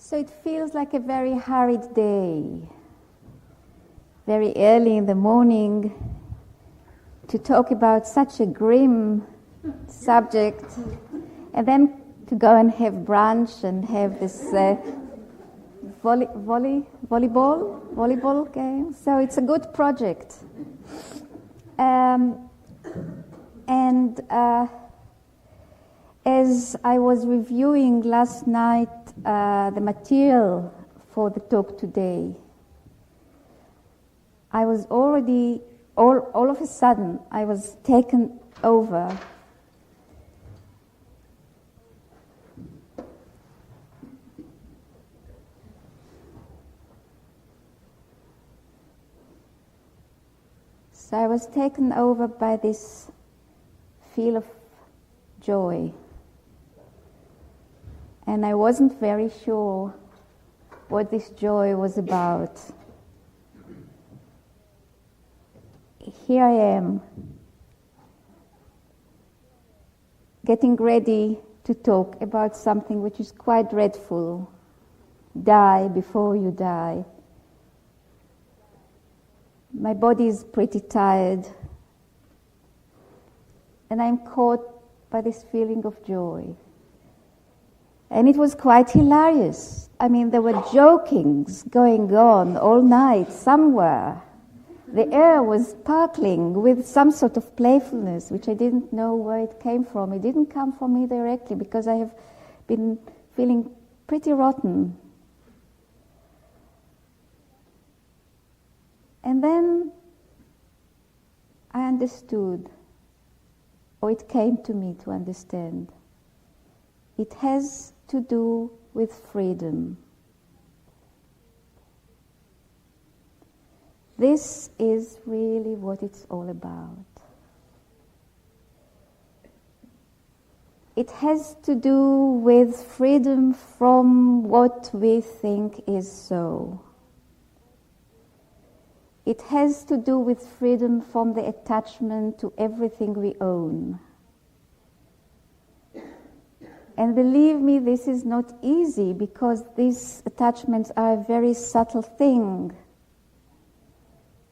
So it feels like a very hurried day, very early in the morning, to talk about such a grim subject, and then to go and have brunch and have this volleyball game. So it's a good project. As I was reviewing last night the material for the talk today, I was already, all of a sudden, I was taken over by this feel of joy. And I wasn't very sure what this joy was about. Here I am, getting ready to talk about something which is quite dreadful. Die before you die. My body is pretty tired, and I'm caught by this feeling of joy. And it was quite hilarious. I mean, there were jokings going on all night somewhere. The air was sparkling with some sort of playfulness, which I didn't know where it came from. It didn't come from me directly, because I have been feeling pretty rotten. And then I understood, or it came to me to understand. It has to do with freedom. This is really what it's all about. It has to do with freedom from what we think is so. It has to do with freedom from the attachment to everything we own. And believe me, this is not easy, because these attachments are a very subtle thing.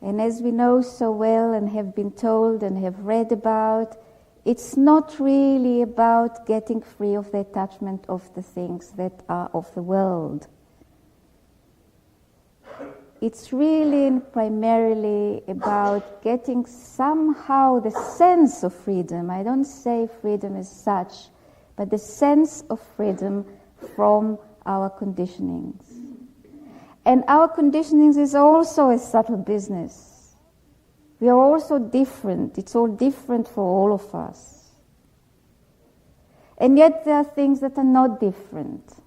And as we know so well and have been told and have read about, it's not really about getting free of the attachment of the things that are of the world. It's really and primarily about getting somehow the sense of freedom. I don't say freedom as such, but the sense of freedom from our conditionings. And our conditionings is also a subtle business. We are also different. It's all different for all of us. And yet there are things that are not different.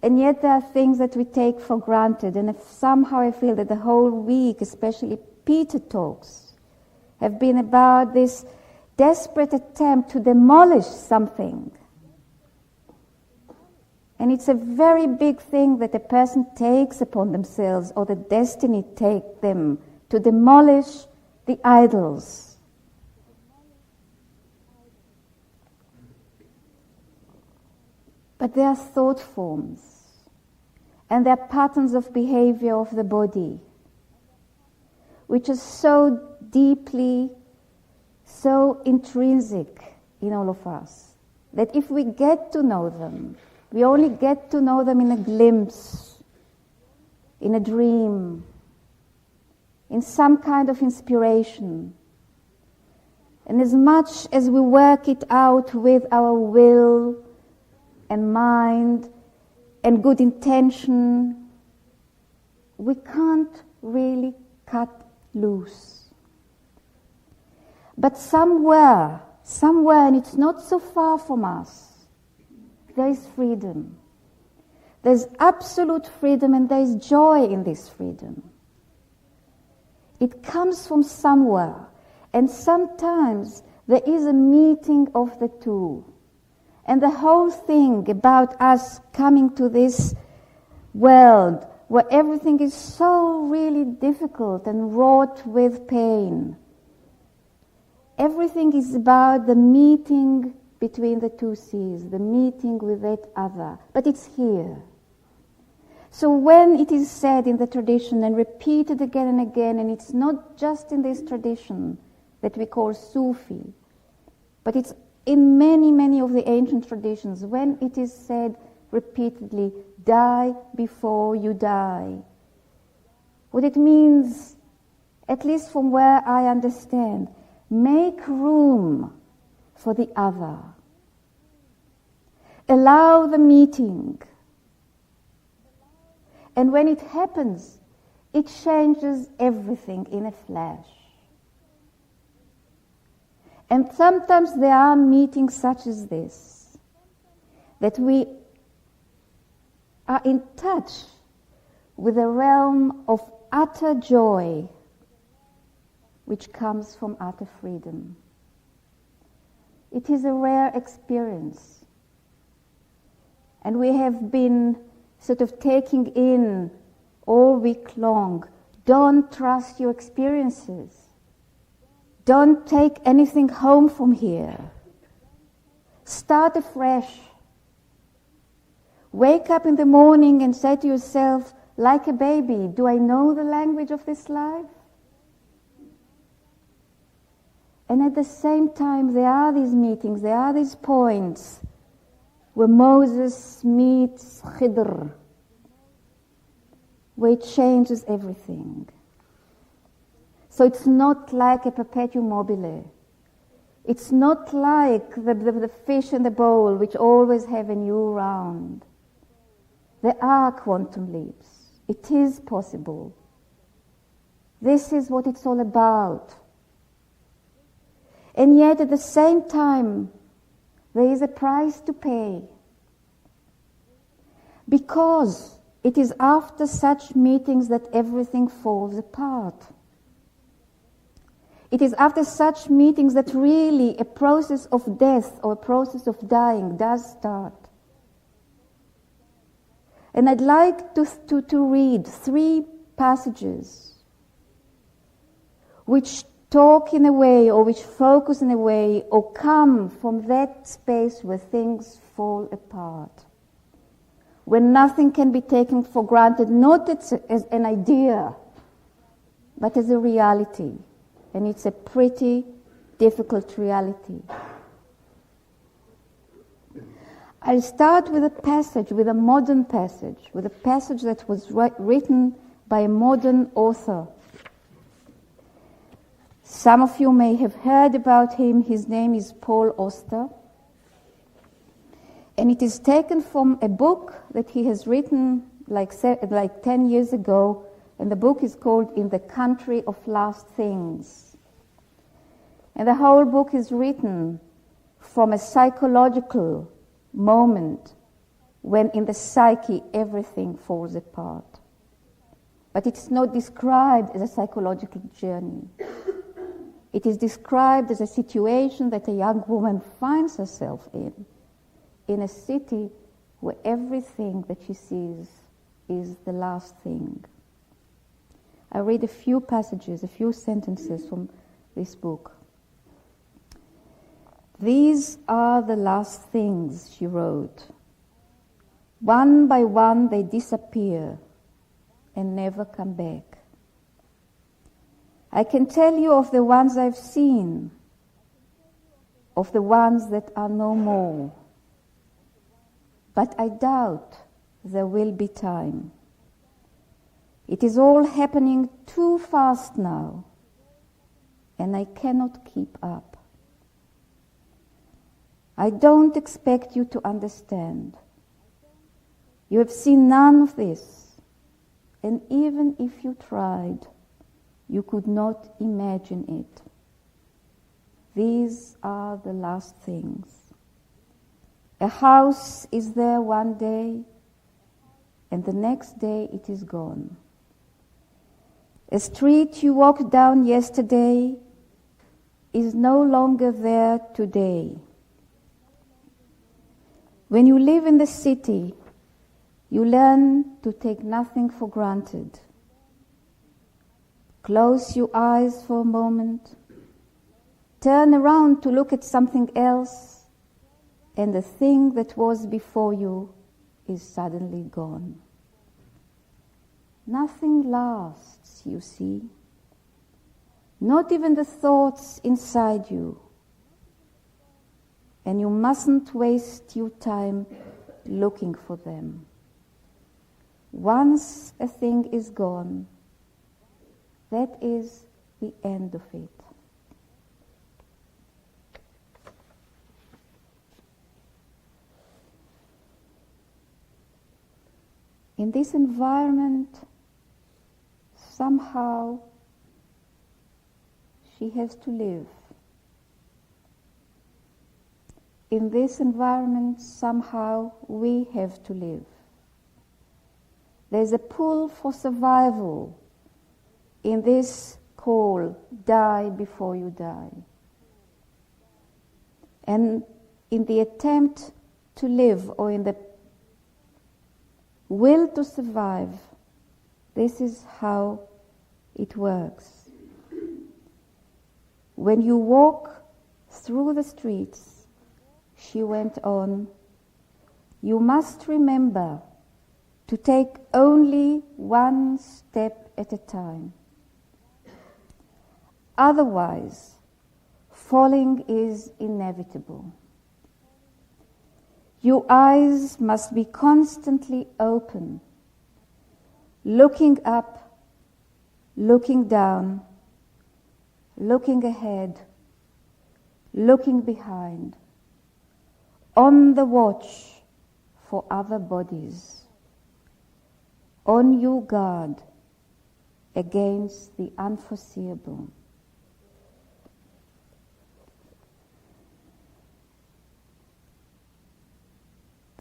And yet there are things that we take for granted. And if somehow I feel that the whole week, especially Peter talks, have been about this desperate attempt to demolish something. And it's a very big thing that a person takes upon themselves, or the destiny take them, to demolish the idols. But there are thought forms, and there are patterns of behavior of the body, which are so deeply, so intrinsic in all of us, that if we get to know them, we only get to know them in a glimpse, in a dream, in some kind of inspiration. And as much as we work it out with our will and mind and good intention, we can't really cut loose. But somewhere, and it's not so far from us, there is freedom. There's absolute freedom, and there is joy in this freedom. It comes from somewhere, and sometimes there is a meeting of the two. And the whole thing about us coming to this world where everything is so really difficult and wrought with pain, everything is about the meeting between the two seas, the meeting with that other. But it's here. So when it is said in the tradition and repeated again and again, and it's not just in this tradition that we call Sufi, but it's in many, many of the ancient traditions, when it is said repeatedly, die before you die, what it means, at least from where I understand, make room for the other. Allow the meeting. And when it happens, it changes everything in a flash. And sometimes there are meetings such as this, that we are in touch with a realm of utter joy which comes from utter freedom. It is a rare experience. And we have been sort of taking in all week long, don't trust your experiences. Don't take anything home from here. Start afresh. Wake up in the morning and say to yourself, like a baby, do I know the language of this life? And at the same time, there are these meetings, there are these points where Moses meets Khidr, where it changes everything. So it's not like a perpetuum mobile. It's not like the fish in the bowl, which always have a new round. There are quantum leaps. It is possible. This is what it's all about. And yet at the same time, there is a price to pay. Because it is after such meetings that everything falls apart. It is after such meetings that really a process of death or a process of dying does start. And I'd like to read 3 passages which talk in a way, or which focus in a way, or come from that space where things fall apart. When nothing can be taken for granted, not as an idea, but as a reality. And it's a pretty difficult reality. I'll start with a passage, with a modern passage, with a passage that was written by a modern author. Some of you may have heard about him. His name is Paul Auster. And it is taken from a book that he has written like 10 years ago, and the book is called In the Country of Last Things. And the whole book is written from a psychological moment when in the psyche everything falls apart. But it's not described as a psychological journey. It is described as a situation that a young woman finds herself in a city where everything that she sees is the last thing. I read a few passages, a few sentences from this book. These are the last things, she wrote. One by one they disappear and never come back. I can tell you of the ones I've seen, of the ones that are no more. But I doubt there will be time. It is all happening too fast now, and I cannot keep up. I don't expect you to understand. You have seen none of this, and even if you tried, you could not imagine it. These are the last things. A house is there one day, and the next day it is gone. A street you walked down yesterday is no longer there today. When you live in the city, you learn to take nothing for granted. Close your eyes for a moment, turn around to look at something else, and the thing that was before you is suddenly gone. Nothing lasts, you see. Not even the thoughts inside you. And you mustn't waste your time looking for them. Once a thing is gone, that is the end of it. In this environment, somehow she has to live. In this environment, somehow we have to live. There's a pull for survival in this call, die before you die. And in the attempt to live, or in the will to survive, this is how it works. When you walk through the streets, she went on, you must remember to take only one step at a time. Otherwise, falling is inevitable. Your eyes must be constantly open, looking up, looking down, looking ahead, looking behind, on the watch for other bodies, on your guard against the unforeseeable.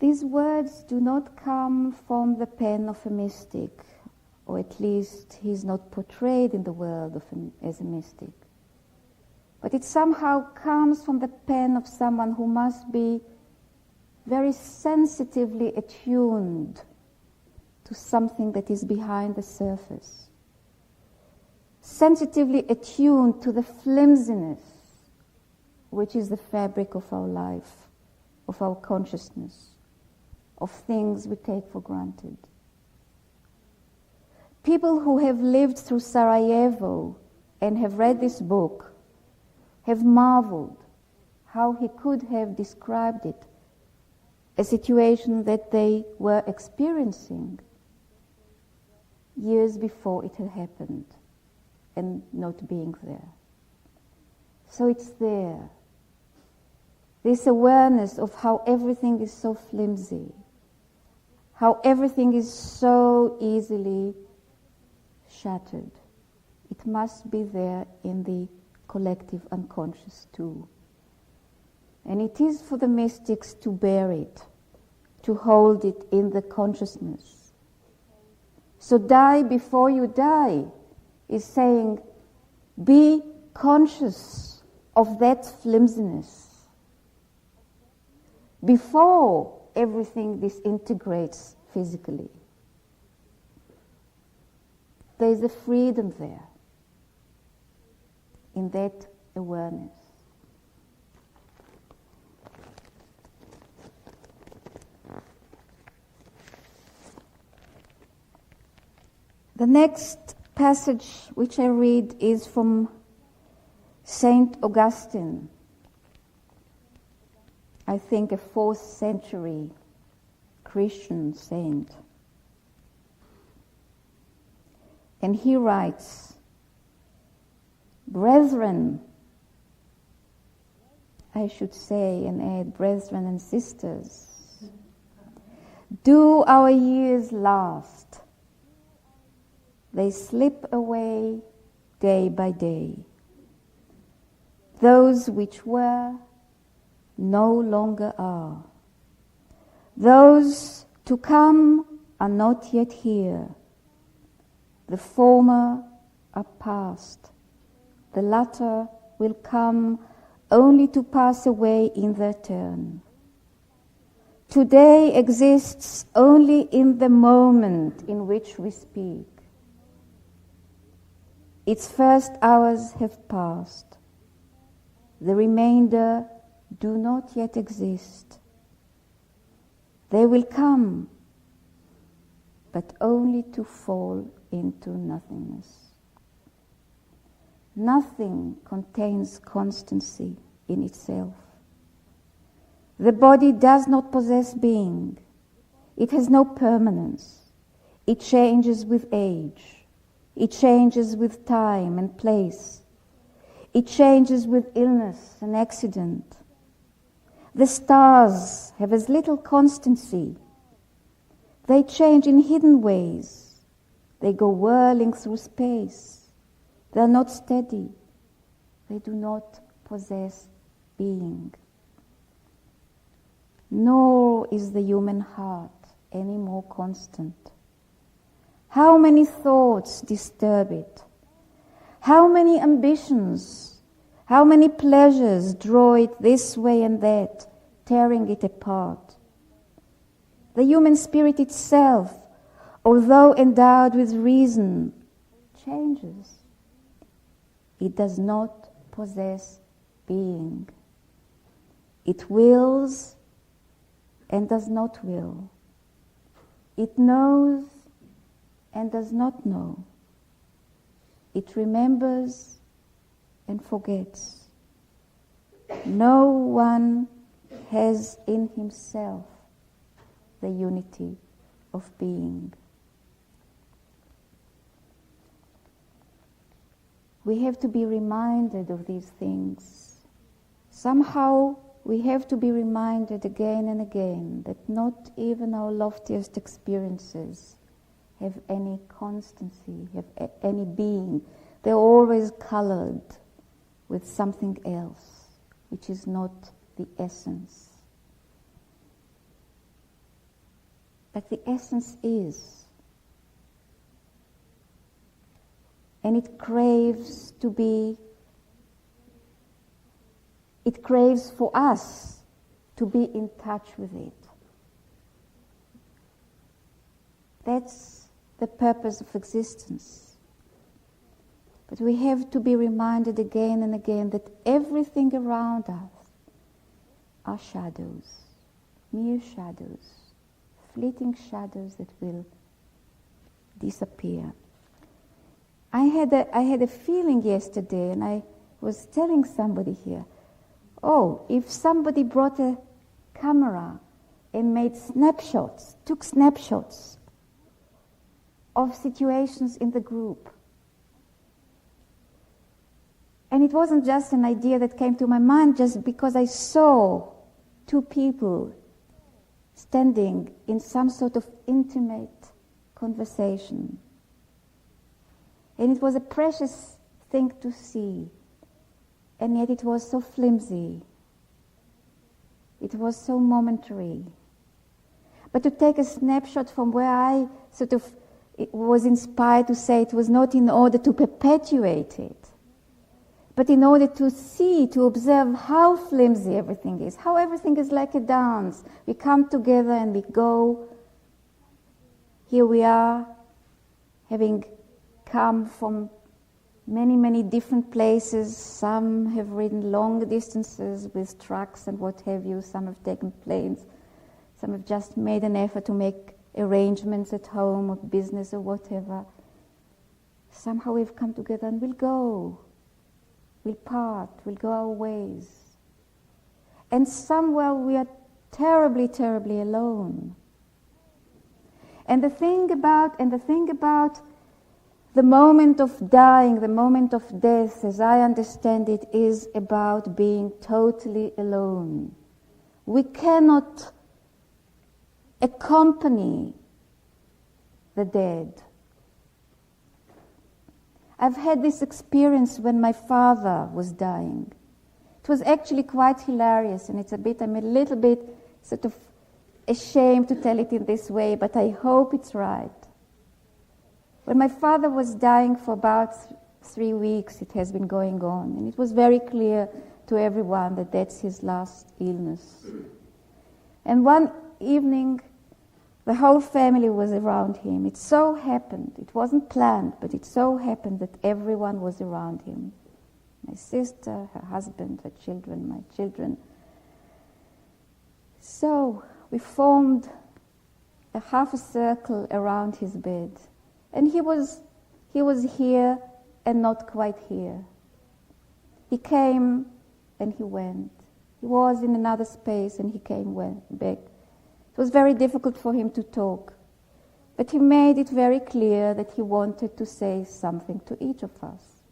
These words do not come from the pen of a mystic, or at least he's not portrayed in the world as a mystic. But it somehow comes from the pen of someone who must be very sensitively attuned to something that is behind the surface. Sensitively attuned to the flimsiness, which is the fabric of our life, of our consciousness, of things we take for granted. People who have lived through Sarajevo and have read this book have marveled how he could have described it, a situation that they were experiencing years before it had happened, and not being there. So it's there. This awareness of how everything is so flimsy, how everything is so easily shattered. It must be there in the collective unconscious too. And it is for the mystics to bear it, to hold it in the consciousness. So die before you die is saying, be conscious of that flimsiness before everything disintegrates physically. There is a freedom there in that awareness. The next passage which I read is from Saint Augustine, I think a 4th century Christian saint. And he writes, brethren, I should say and add, brethren and sisters, do our years last? They slip away day by day. Those which were no longer are. Those to come are not yet here. The former are past. The latter will come only to pass away in their turn. Today exists only in the moment in which we speak. Its first hours have passed. The remainder do not yet exist. They will come. but only to fall into nothingness. Nothing contains constancy in itself. The body does not possess being. It has no permanence. It changes with age. It changes with time and place. It changes with illness and accident. The stars have as little constancy. They change in hidden ways. They go whirling through space. They are not steady. They do not possess being. Nor is the human heart any more constant. How many thoughts disturb it? How many ambitions, how many pleasures draw it this way and that, tearing it apart? The human spirit itself, although endowed with reason, changes. It does not possess being. It wills and does not will. It knows and does not know. It remembers and forgets. No one has in himself the unity of being. We have to be reminded of these things. Somehow we have to be reminded again and again that not even our loftiest experiences have any constancy, have any being. They're always colored with something else, which is not the essence. But the essence is. And it craves to be, it craves for us to be in touch with it. That's the purpose of existence. But we have to be reminded again and again that everything around us are shadows, mere shadows, fleeting shadows that will disappear. I had a feeling yesterday, and I was telling somebody here, if somebody brought a camera and made snapshots, took snapshots of situations in the group. And it wasn't just an idea that came to my mind just because I saw two people standing in some sort of intimate conversation. And it was a precious thing to see. And yet it was so flimsy. It was so momentary. But to take a snapshot from where I was inspired to say it was not in order to perpetuate it, but in order to see, to observe how flimsy everything is, how everything is like a dance. We come together and we go. Here we are, having come from many, many different places. Some have ridden long distances with trucks and what have you. Some have taken planes. Some have just made an effort to make arrangements at home or business or whatever. Somehow we've come together and we'll go. We'll part. We'll go our ways. And somewhere we are terribly, terribly alone. And the thing about the moment of dying, the moment of death, as I understand it, is about being totally alone. We cannot accompany the dead. I've had this experience when my father was dying. It was actually quite hilarious, and I'm a little bit sort of ashamed to tell it in this way, but I hope it's right. When my father was dying for about 3 weeks, it has been going on, and it was very clear to everyone that that's his last illness. And one evening, the whole family was around him. It so happened, it wasn't planned, but it so happened that everyone was around him. My sister, her husband, her children, my children. So we formed a half a circle around his bed. And he was here and not quite here. He came and he went. He was in another space and he came back. It was very difficult for him to talk. But he made it very clear that he wanted to say something to each of us.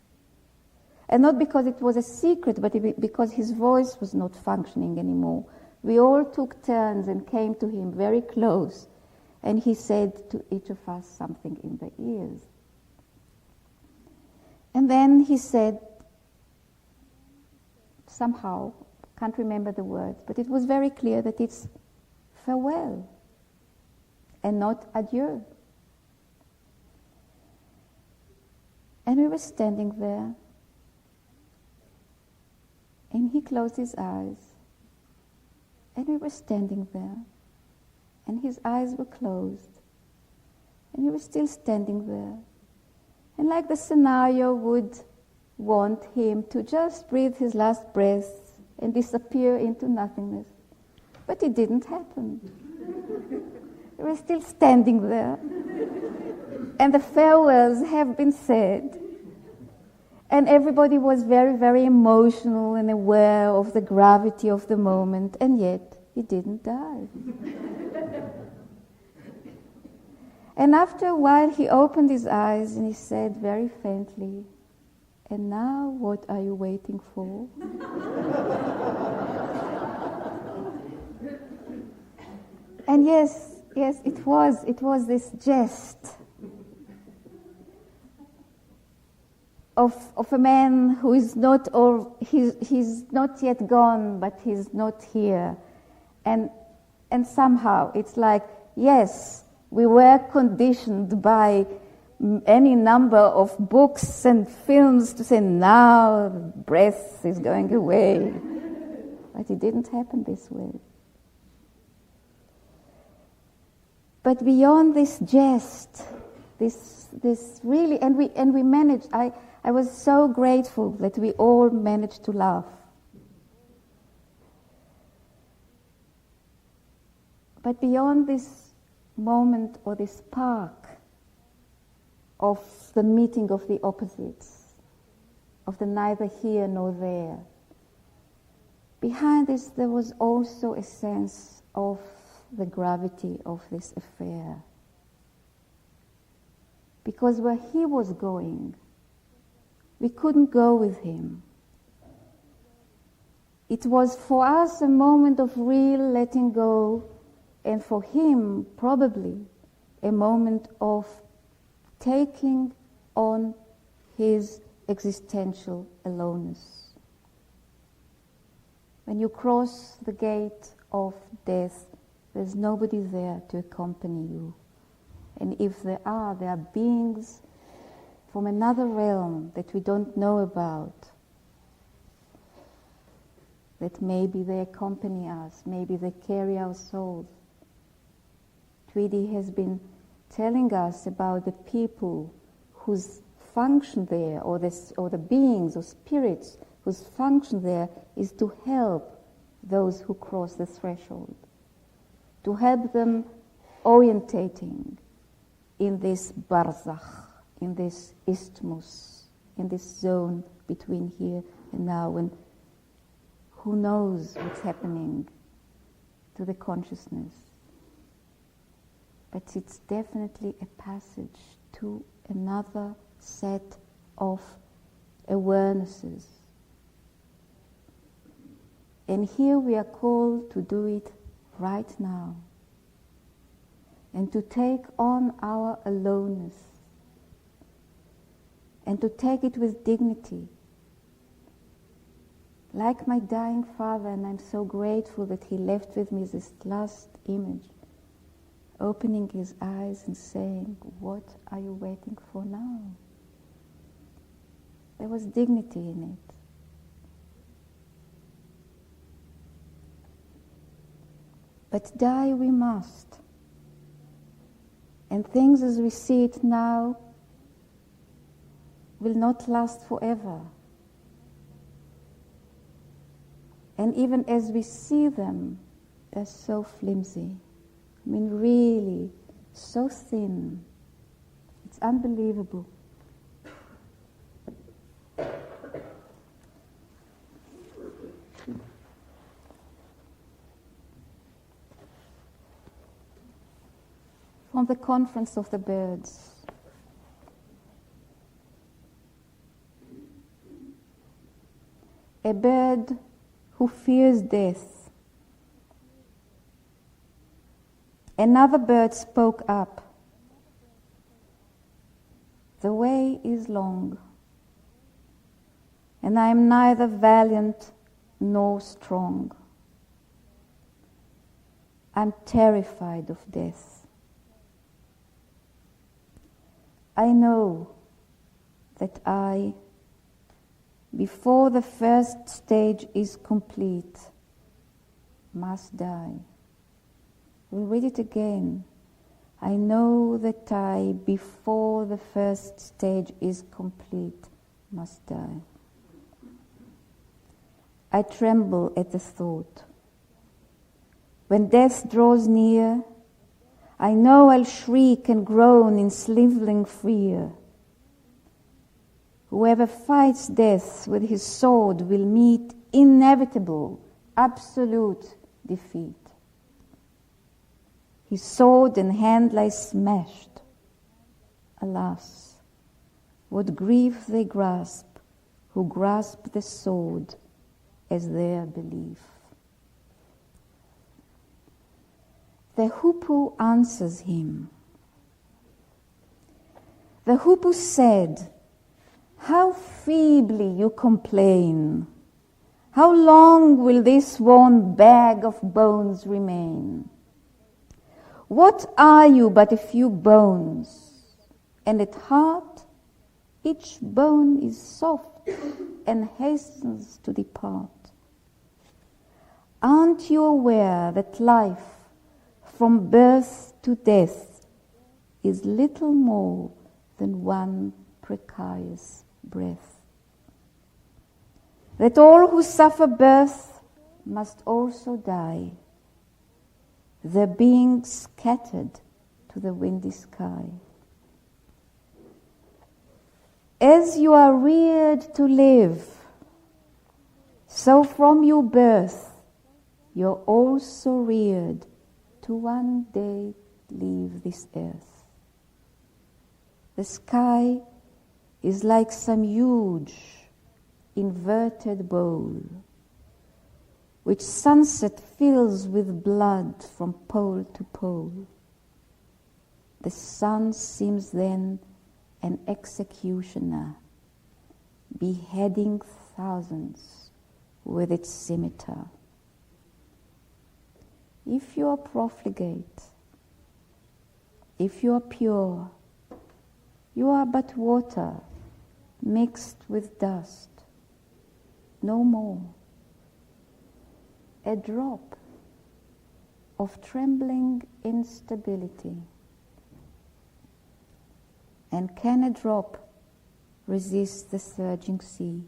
And not because it was a secret, but because his voice was not functioning anymore. We all took turns and came to him very close, and he said to each of us something in the ears. And then he said, somehow, can't remember the words, but it was very clear that it's farewell and not adieu. And we were standing there, and he closed his eyes, and we were standing there, and his eyes were closed, and he was still standing there. And like the scenario would want him to just breathe his last breath and disappear into nothingness. But it didn't happen. We were still standing there, and the farewells have been said. And everybody was very, very emotional and aware of the gravity of the moment, and yet he didn't die. And after a while he opened his eyes and he said very faintly, "And now what are you waiting for?" And yes, it was this jest of a man who is not, or he's not yet gone, but he's not here. And somehow it's like, yes, we were conditioned by any number of books and films to say, now the breath is going away. But it didn't happen this way. But beyond this jest, this really, and we managed, I was so grateful that we all managed to laugh. But beyond this moment or this spark of the meeting of the opposites, of the neither here nor there, behind this there was also a sense of the gravity of this affair. Because where he was going, we couldn't go with him. It was for us a moment of real letting go, and for him probably a moment of taking on his existential aloneness. When you cross the gate of death, there's nobody there to accompany you. And if there are beings from another realm that we don't know about, that maybe they accompany us, maybe they carry our souls. Tweedy has been telling us about the people whose function there, or the beings or spirits whose function there is to help those who cross the threshold, to help them orientating in this barzakh, in this isthmus, in this zone between here and now, and who knows what's happening to the consciousness. But it's definitely a passage to another set of awarenesses. And here we are called to do it right now, and to take on our aloneness, and to take it with dignity. Like my dying father, and I'm so grateful that he left with me this last image, opening his eyes and saying, "What are you waiting for now?" There was dignity in it. But die we must. And things as we see it now will not last forever. And even as we see them, they're so flimsy. I mean, really, so thin. It's unbelievable. From the Conference of the Birds. A bird who fears death. Another bird spoke up. The way is long, and I am neither valiant nor strong. I'm terrified of death. I know that I, before the first stage is complete, must die. We'll read it again. I know that I, before the first stage is complete, must die. I tremble at the thought. When death draws near, I know I'll shriek and groan in sniveling fear. Whoever fights death with his sword will meet inevitable, absolute defeat. His sword and hand lie smashed. Alas, what grief they grasp who grasp the sword as their belief. The hoopoe answers him. The hoopoe said, "How feebly you complain! How long will this worn bag of bones remain? What are you but a few bones? And at heart, each bone is soft and hastens to depart. Aren't you aware that life, from birth to death, is little more than one precarious breath? That all who suffer birth must also die, their being scattered to the windy sky. As you are reared to live, so from your birth you're also reared to one day leave this earth. The sky is like some huge inverted bowl, which sunset fills with blood from pole to pole. The sun seems then an executioner, beheading thousands with its scimitar. If you are profligate, if you are pure, you are but water mixed with dust, no more. A drop of trembling instability. And can a drop resist the surging sea?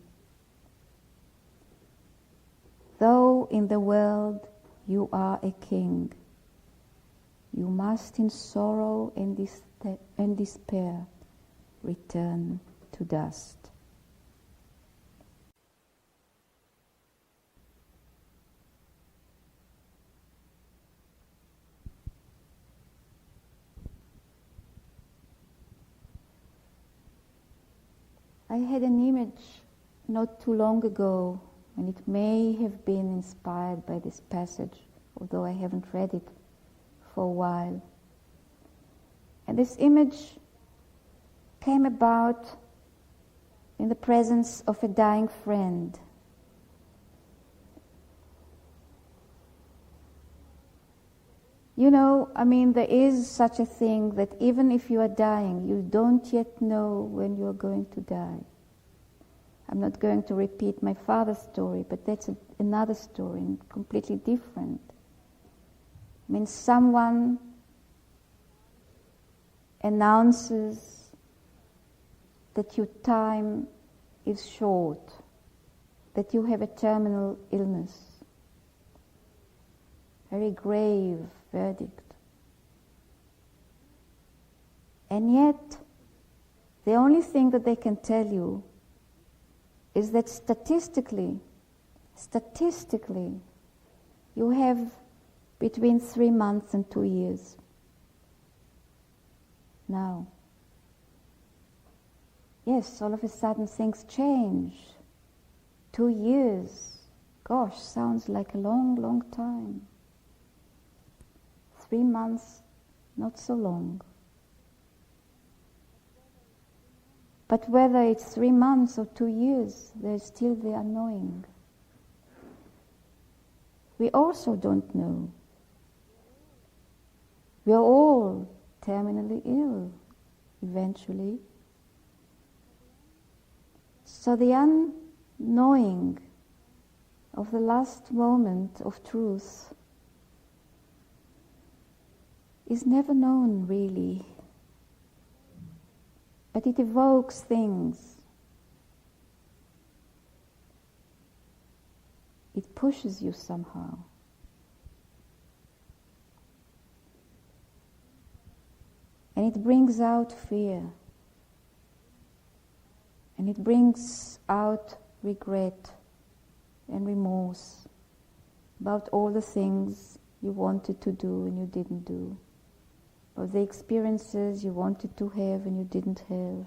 Though in the world you are a king, you must in sorrow and despair return to dust. I had an image not too long ago, and it may have been inspired by this passage, although I haven't read it for a while. And this image came about in the presence of a dying friend. You know, I mean, there is such a thing that even if you are dying, you don't yet know when you are going to die. I'm not going to repeat my father's story, but that's another story, and completely different. I mean, someone announces that your time is short, that you have a terminal illness. Very grave verdict. And yet, the only thing that they can tell you is that statistically, you have between 3 months and 2 years. Now, yes, all of a sudden things change. 2 years, gosh, sounds like a long, long time. 3 months, not so long. But whether it's 3 months or 2 years, there's still the unknowing. We also don't know. We are all terminally ill, eventually. So the unknowing of the last moment of truth is never known, really. But it evokes things. It pushes you somehow. And it brings out fear. And it brings out regret and remorse about all the things you wanted to do and you didn't do, about the experiences you wanted to have and you didn't have,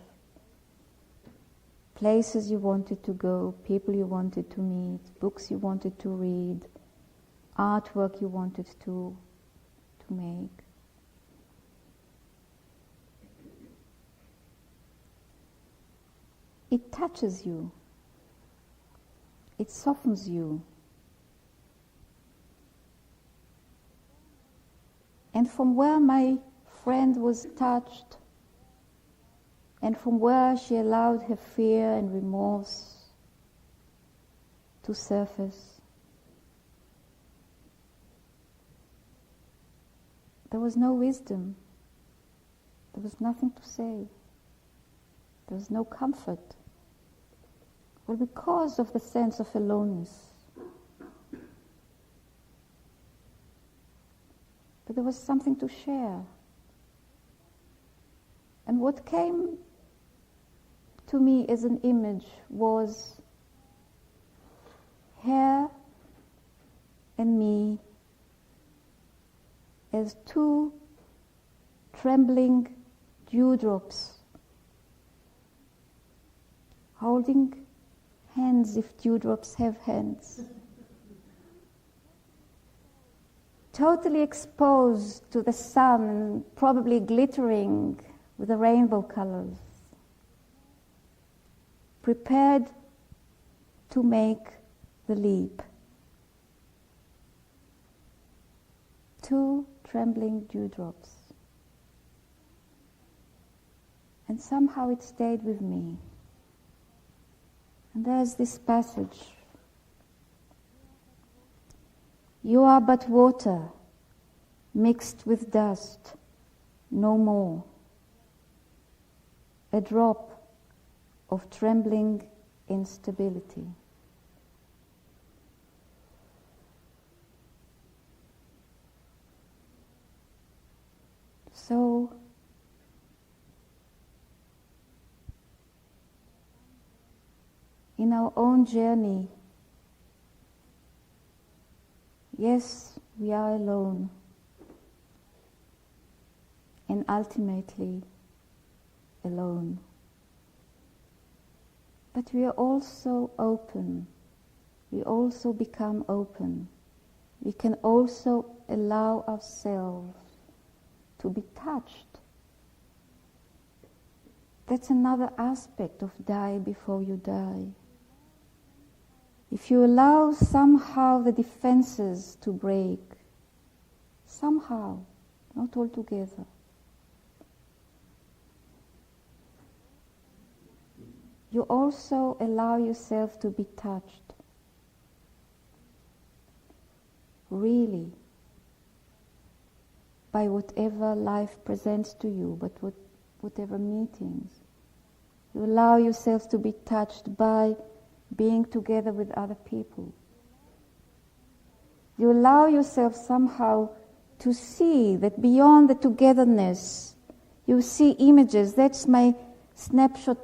places you wanted to go, people you wanted to meet, books you wanted to read, artwork you wanted to make. It touches you. It softens you. And from where my friend was touched, and from where she allowed her fear and remorse to surface, there was no wisdom. There was nothing to say. There was no comfort. Well, because of the sense of aloneness. But there was something to share. And what came to me as an image was her and me as two trembling dewdrops holding hands, if dewdrops have hands, totally exposed to the sun, probably glittering with the rainbow colors, prepared to make the leap. Two trembling dewdrops. And somehow it stayed with me. And there's this passage. You are but water mixed with dust, no more. A drop of trembling instability. So, in our own journey, yes, we are alone, and ultimately alone. But we are also open. We also become open. We can also allow ourselves to be touched. That's another aspect of die before you die. If you allow somehow the defenses to break, somehow, not altogether, you also allow yourself to be touched, really, by whatever life presents to you, but whatever meetings. You allow yourself to be touched by being together with other people. You allow yourself somehow to see that beyond the togetherness, You see images. That's my snapshot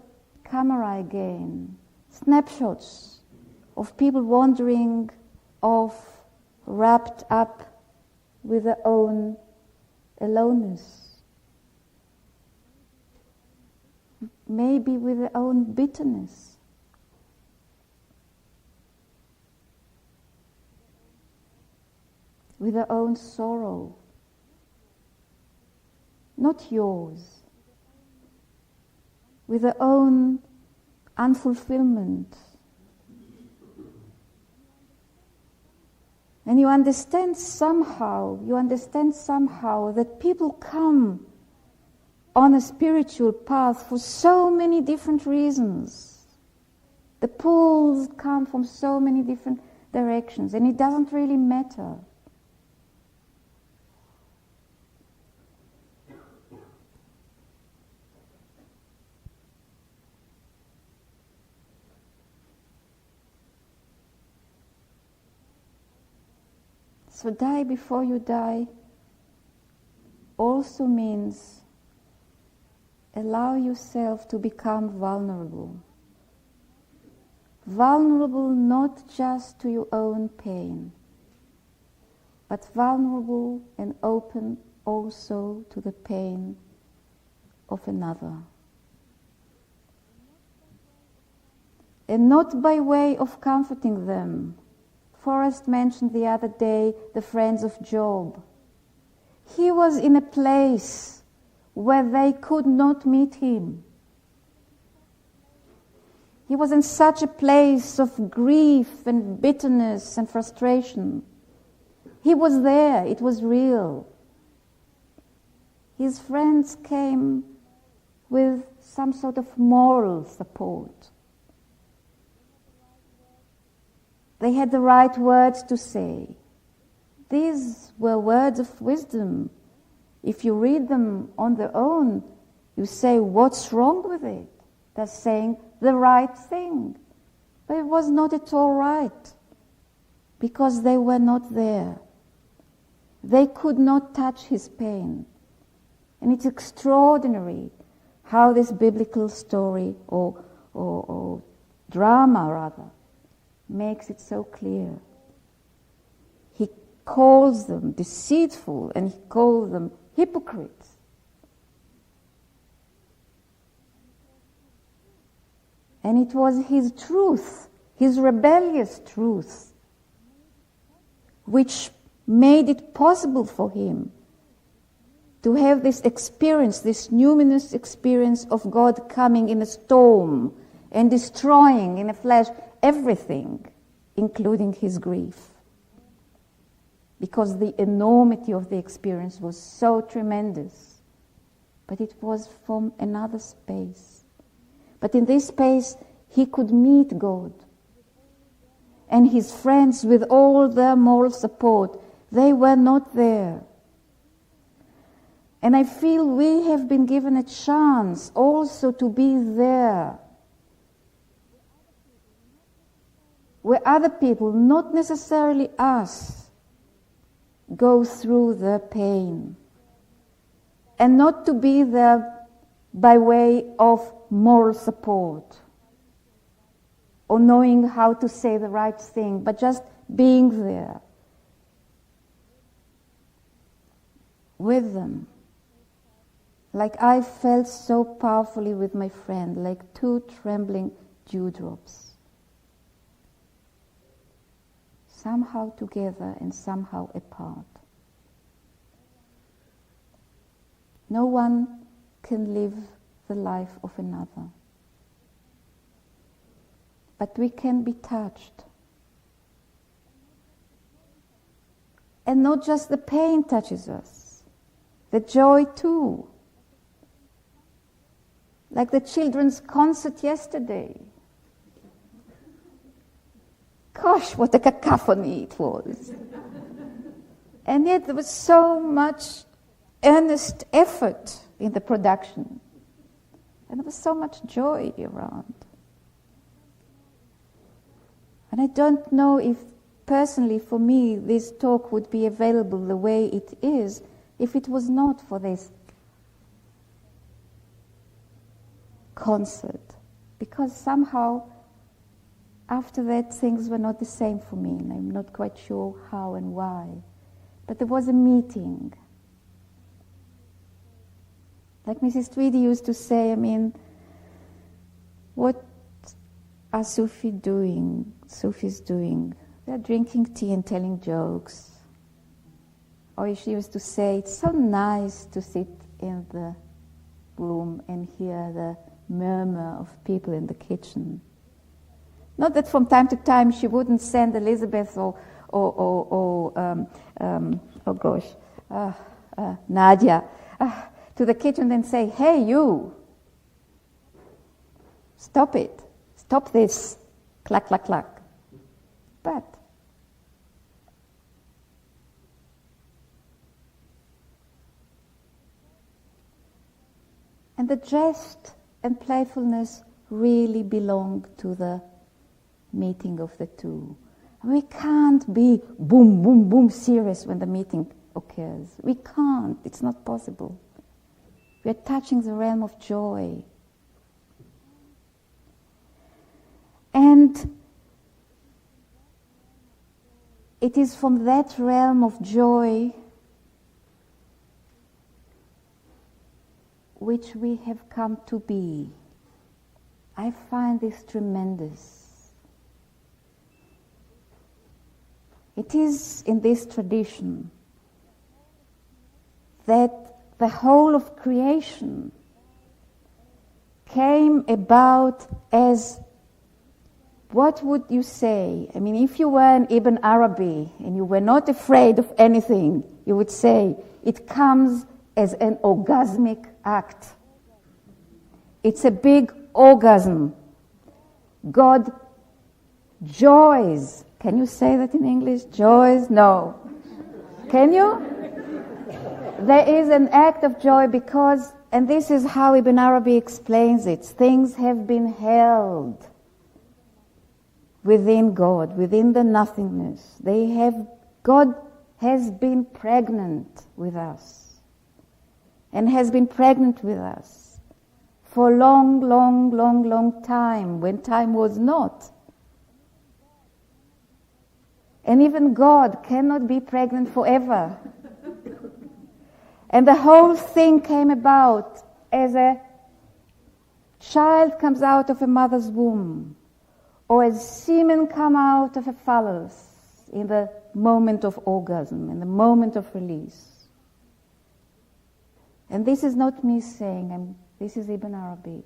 camera again. Snapshots of people wandering off, wrapped up with their own aloneness. Maybe with their own bitterness. With their own sorrow. Not yours. With their own unfulfillment. And you understand somehow that people come on a spiritual path for so many different reasons. The pulls come from so many different directions, and it doesn't really matter. So die before you die also means allow yourself to become vulnerable. Vulnerable not just to your own pain, but vulnerable and open also to the pain of another. And not by way of comforting them. Forrest mentioned the other day the friends of Job. He was in a place where they could not meet him. He was in such a place of grief and bitterness and frustration. He was there, it was real. His friends came with some sort of moral support. They had the right words to say. These were words of wisdom. If you read them on their own, you say, what's wrong with it? They're saying the right thing. But it was not at all right, because they were not there. They could not touch his pain. And it's extraordinary how this biblical story, or drama rather, makes it so clear. He calls them deceitful and he calls them hypocrites. And it was his truth, his rebellious truth, which made it possible for him to have this experience, this numinous experience of God coming in a storm and destroying in a flash everything, including his grief. Because the enormity of the experience was so tremendous. But it was from another space. But in this space, he could meet God. And his friends, with all their moral support, they were not there. And I feel we have been given a chance also to be there. Where other people, not necessarily us, go through their pain. And not to be there by way of moral support or knowing how to say the right thing, but just being there with them. Like I felt so powerfully with my friend, like two trembling dewdrops. Somehow together and somehow apart. No one can live the life of another. But we can be touched. And not just the pain touches us, the joy too. Like the children's concert yesterday. Gosh, what a cacophony it was. And yet there was so much earnest effort in the production. And there was so much joy around. And I don't know if personally for me this talk would be available the way it is if it was not for this concert, because somehow after that things were not the same for me, and I'm not quite sure how and why. But there was a meeting. Like Mrs. Tweedy used to say, I mean, what are Sufis doing? They're drinking tea and telling jokes. Or she used to say, it's so nice to sit in the room and hear the murmur of people in the kitchen. Not that from time to time she wouldn't send Elizabeth or Nadia to the kitchen and say, hey, you, stop it, stop this, clack, clack, clack. But and the jest and playfulness really belong to the meeting of the two. We can't be boom, boom, boom serious when the meeting occurs. We can't. It's not possible. We are touching the realm of joy. And it is from that realm of joy which we have come to be. I find this tremendous. It is in this tradition that the whole of creation came about as, what would you say? I mean, if you were an Ibn Arabi and you were not afraid of anything, you would say it comes as an orgasmic act. It's a big orgasm. God joys. Can you say that in English? Joys? No. Can you? There is an act of joy because, and this is how Ibn Arabi explains it, things have been held within God, within the nothingness. God has been pregnant with us and has been pregnant with us for a long, long, long, long time, when time was not. And even God cannot be pregnant forever. And the whole thing came about as a child comes out of a mother's womb, or as semen come out of a phallus in the moment of orgasm, in the moment of release. And this is not me saying, this is Ibn Arabi.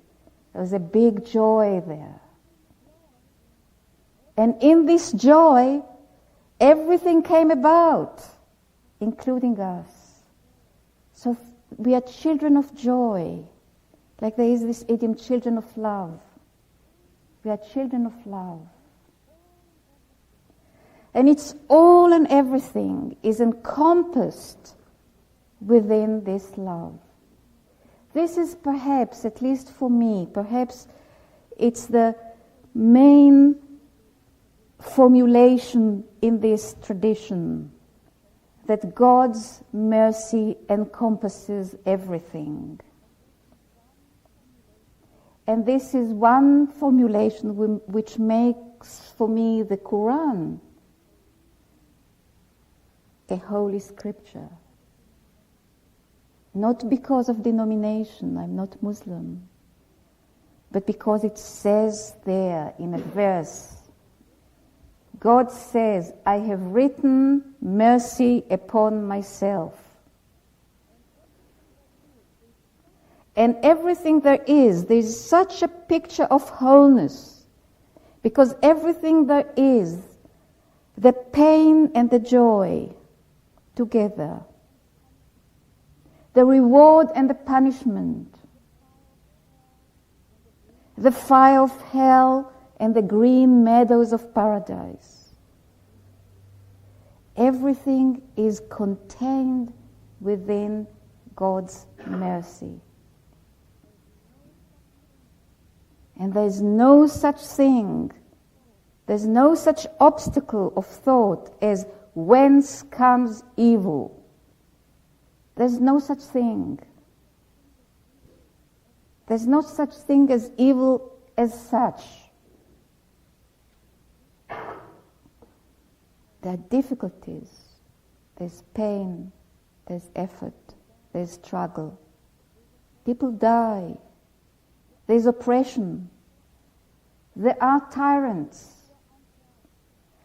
There was a big joy there. And in this joy, everything came about, including us. So we are children of joy. Like there is this idiom, children of love. We are children of love. And it's all and everything is encompassed within this love. This is perhaps, at least for me, perhaps it's the main formulation in this tradition, that God's mercy encompasses everything. And this is one formulation which makes for me the Quran a holy scripture. Not because of denomination, I'm not Muslim, but because it says there in a verse, God says, I have written mercy upon myself. And everything there's such a picture of wholeness, because everything there is, the pain and the joy together, the reward and the punishment, the fire of hell and the green meadows of paradise. Everything is contained within God's mercy. And there's no such thing, there's no such obstacle of thought as whence comes evil. There's no such thing. There's no such thing as evil as such. There are difficulties, there's pain, there's effort, there's struggle. People die, there's oppression, there are tyrants,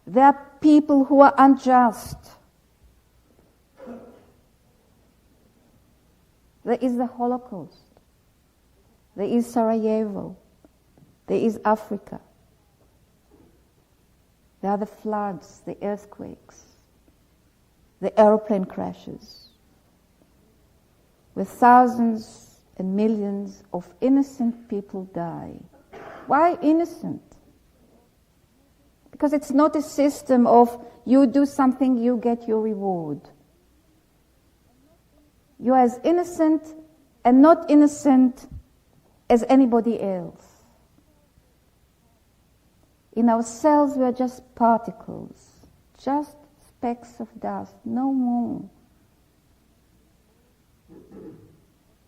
there are people who are unjust. There is the Holocaust, there is Sarajevo, there is Africa. There are the floods, the earthquakes, the aeroplane crashes, where thousands and millions of innocent people die. Why innocent? Because it's not a system of you do something, you get your reward. You are as innocent and not innocent as anybody else. In ourselves, we are just particles, just specks of dust, no more.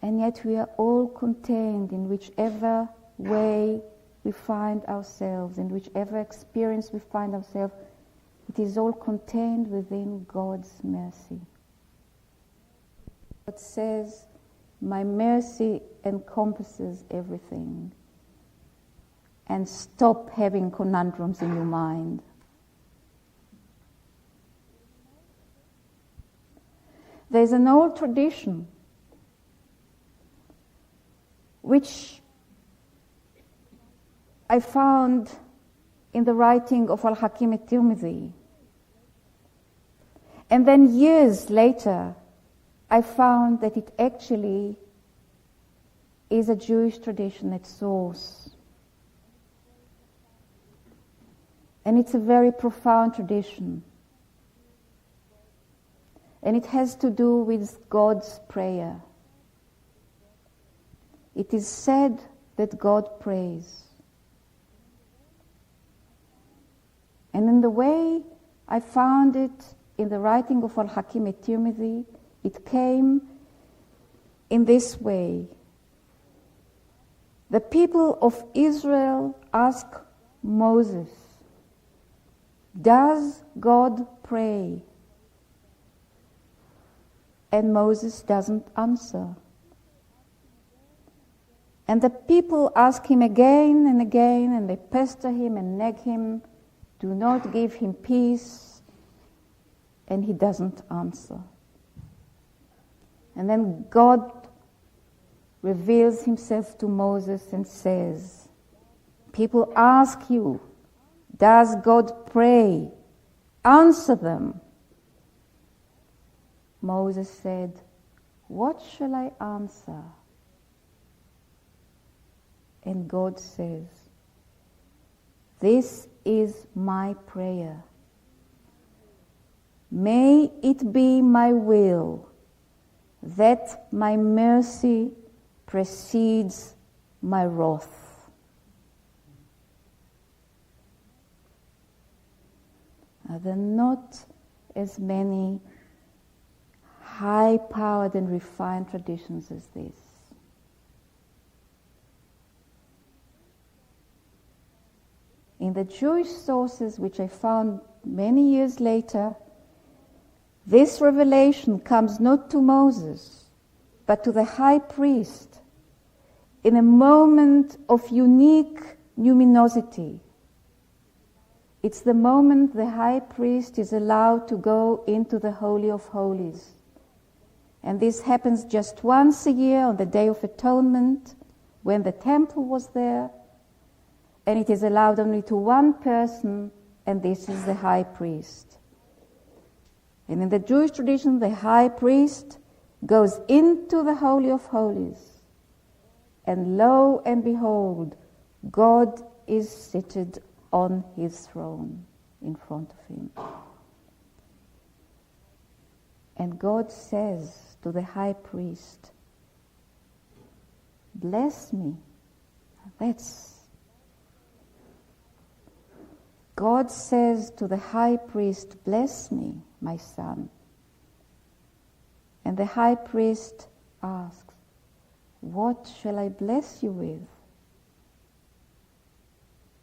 And yet we are all contained in whichever way we find ourselves, in whichever experience we find ourselves. It is all contained within God's mercy. God says, "My mercy encompasses everything." And stop having conundrums in your mind. There's an old tradition which I found in the writing of Al-Hakim al-Tirmidhi. And then years later, I found that it actually is a Jewish tradition at source. And it's a very profound tradition. And it has to do with God's prayer. It is said that God prays. And in the way I found it in the writing of Al-Hakim al-Tirmidhi, it came in this way. The people of Israel ask Moses, "Does God pray?" And Moses doesn't answer. And the people ask him again and again, and they pester him and nag him, do not give him peace, and he doesn't answer. And then God reveals himself to Moses and says, "People ask you, does God pray? Answer them." Moses said, "What shall I answer?" And God says, "This is my prayer. May it be my will that my mercy precedes my wrath." There are not as many high-powered and refined traditions as this. In the Jewish sources, which I found many years later, this revelation comes not to Moses, but to the high priest in a moment of unique luminosity. It's the moment the high priest is allowed to go into the Holy of Holies. And this happens just once a year on the Day of Atonement, when the temple was there, and it is allowed only to one person, and this is the high priest. And in the Jewish tradition, the high priest goes into the Holy of Holies, and lo and behold, God is seated on his throne in front of him. And God says to the high priest, "Bless me." God says to the high priest, "Bless me, my son." And the high priest asks, what shall I bless you with?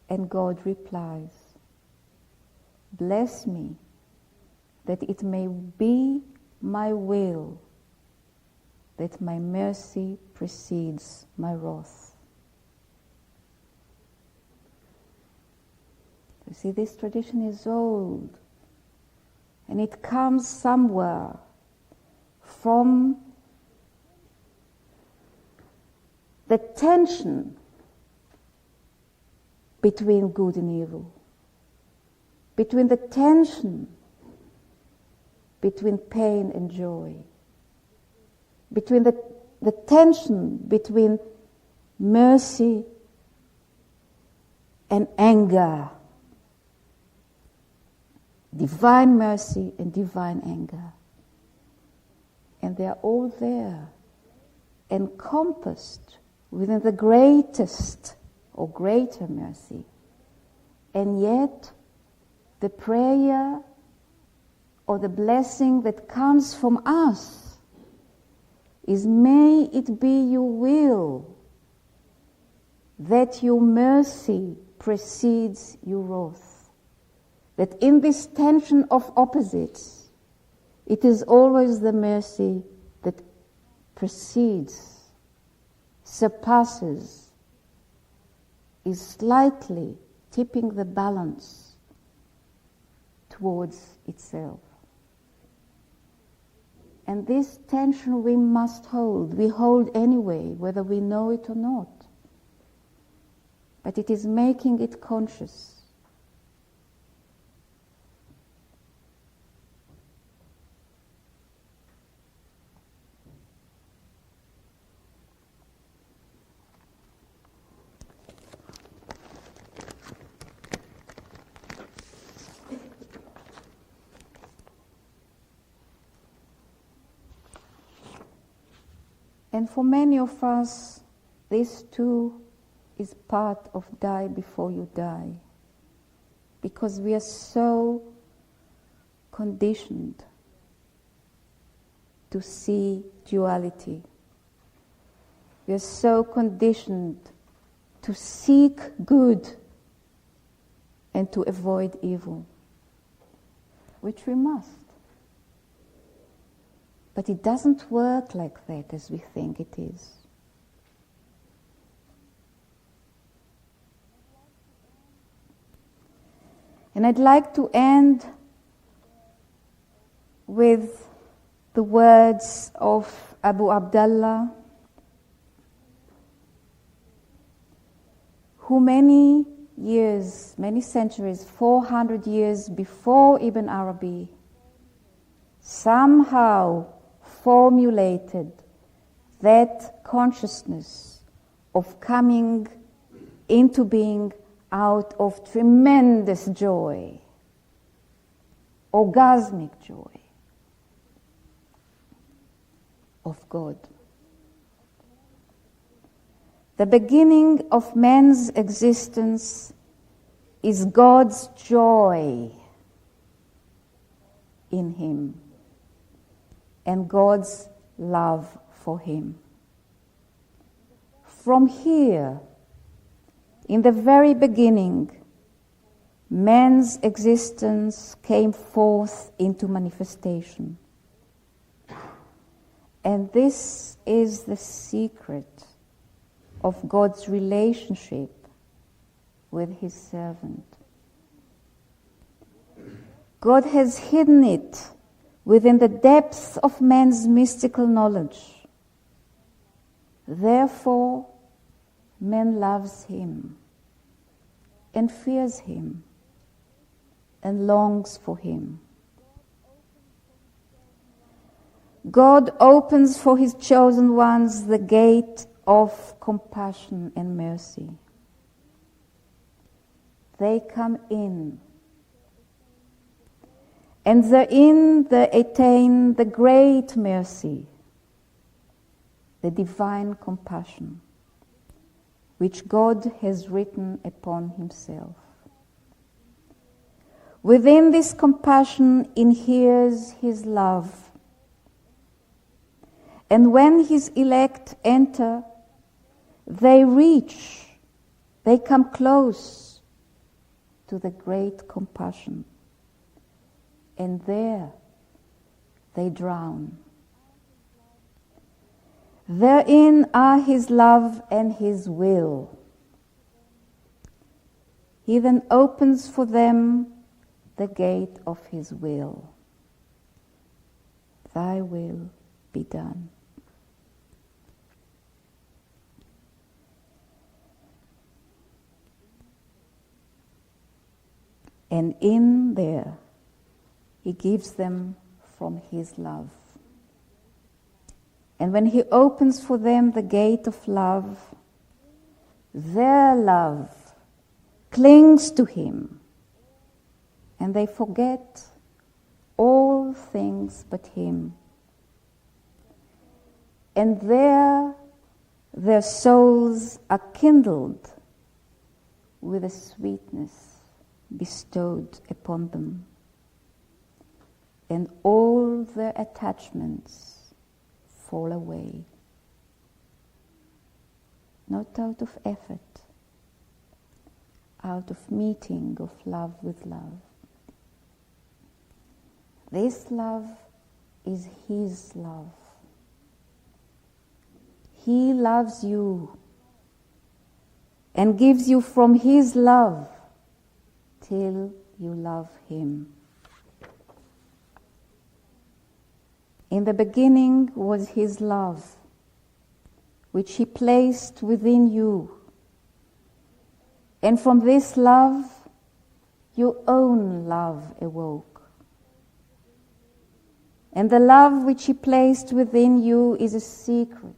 And God replies, bless me, that it may be my will, that my mercy precedes my wrath. You see, this tradition is old, and it comes somewhere from the tension between good and evil, between the tension between pain and joy, between the tension between mercy and anger, divine mercy and divine anger. And they are all there, encompassed within the greatest or greater mercy. And yet, the prayer or the blessing that comes from us is, may it be your will that your mercy precedes your wrath. That in this tension of opposites, it is always the mercy that precedes, surpasses, is slightly tipping the balance towards itself. And this tension we must hold. We hold anyway, whether we know it or not. But it is making it conscious. And for many of us, this too is part of die before you die. Because we are so conditioned to see duality. We are so conditioned to seek good and to avoid evil, which we must. But it doesn't work like that as we think it is. And I'd like to end with the words of Abu Abdallah, who many years, many centuries, 400 years before Ibn Arabi, somehow formulated that consciousness of coming into being out of tremendous joy, orgasmic joy of God. The beginning of man's existence is God's joy in him and God's love for him. From here, in the very beginning, man's existence came forth into manifestation. And this is the secret of God's relationship with his servant. God has hidden it within the depths of man's mystical knowledge. Therefore, man loves him and fears him and longs for him. God opens for his chosen ones the gate of compassion and mercy. They come in, and therein they attain the great mercy, the divine compassion, which God has written upon himself. Within this compassion inheres his love. And when his elect enter they come close to the great compassion. And there they drown. Therein are his love and his will. He then opens for them the gate of his will. Thy will be done. And in there, he gives them from his love. And when he opens for them the gate of love, their love clings to him, and they forget all things but him. And there their souls are kindled with a sweetness bestowed upon them, and all their attachments fall away, not out of effort, out of meeting of love with love. This love is his love. He loves you and gives you from his love till you love him. In the beginning was his love, which he placed within you. And from this love, your own love awoke. And the love which he placed within you is a secret,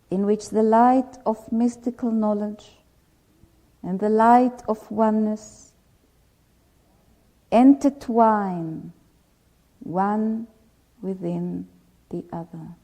in which the light of mystical knowledge and the light of oneness intertwine one within the other.